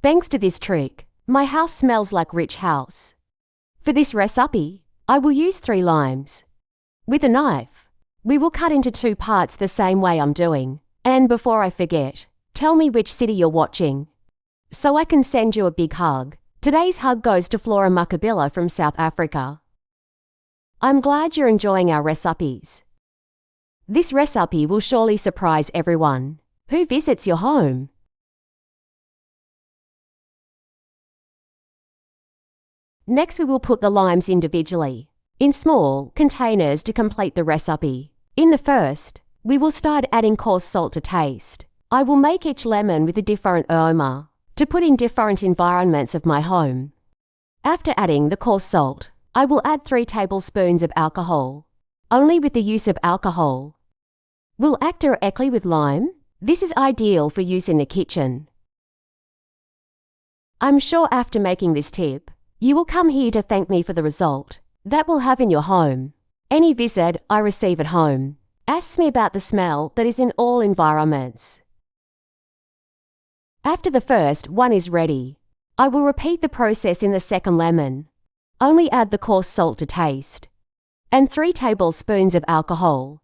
Thanks to this trick, my house smells like rich house. For this recipe, I will use 3 limes. With a knife, we will cut into 2 parts the same way I'm doing. And before I forget, tell me which city you're watching, so I can send you a big hug. Today's hug goes to Flora Makabila from South Africa. I'm glad you're enjoying our recipes. This recipe will surely surprise everyone who visits your home. Next, we will put the limes individually in small containers to complete the recipe. In the first, we will start adding coarse salt to taste. I will make each lemon with a different aroma to put in different environments of my home. After adding the coarse salt, I will add 3 tablespoons of alcohol. Only with the use of alcohol will act directly with lime. This is ideal for use in the kitchen. I'm sure after making this tip, you will come here to thank me for the result that will have in your home. Any visit I receive at home asks me about the smell that is in all environments. After the first one is ready, I will repeat the process in the second lemon. Only add the coarse salt to taste and 3 tablespoons of alcohol.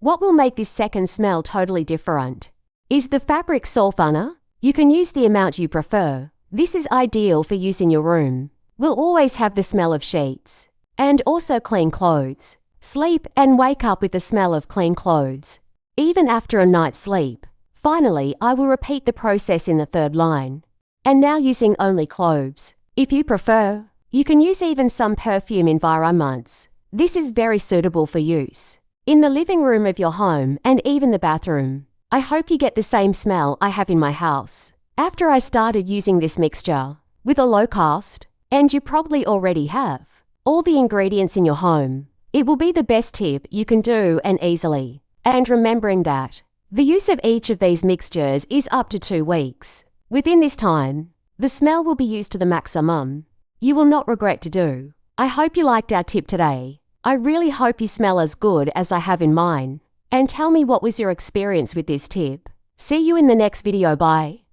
What will make this second smell totally different is the fabric softener. You can use the amount you prefer. This is ideal for use in your room. Will always have the smell of sheets and also clean clothes. Sleep and wake up with the smell of clean clothes, even after a night's sleep. Finally, I will repeat the process in the third line. And now using only cloves. If you prefer, you can use even some perfume environments. This is very suitable for use in the living room of your home and even the bathroom. I hope you get the same smell I have in my house. After I started using this mixture with a low cost, and you probably already have all the ingredients in your home, it will be the best tip you can do and easily. And remembering that the use of each of these mixtures is up to 2 weeks. Within this time, the smell will be used to the maximum. You will not regret to do. I hope you liked our tip today. I really hope you smell as good as I have in mine. And tell me what was your experience with this tip. See you in the next video. Bye.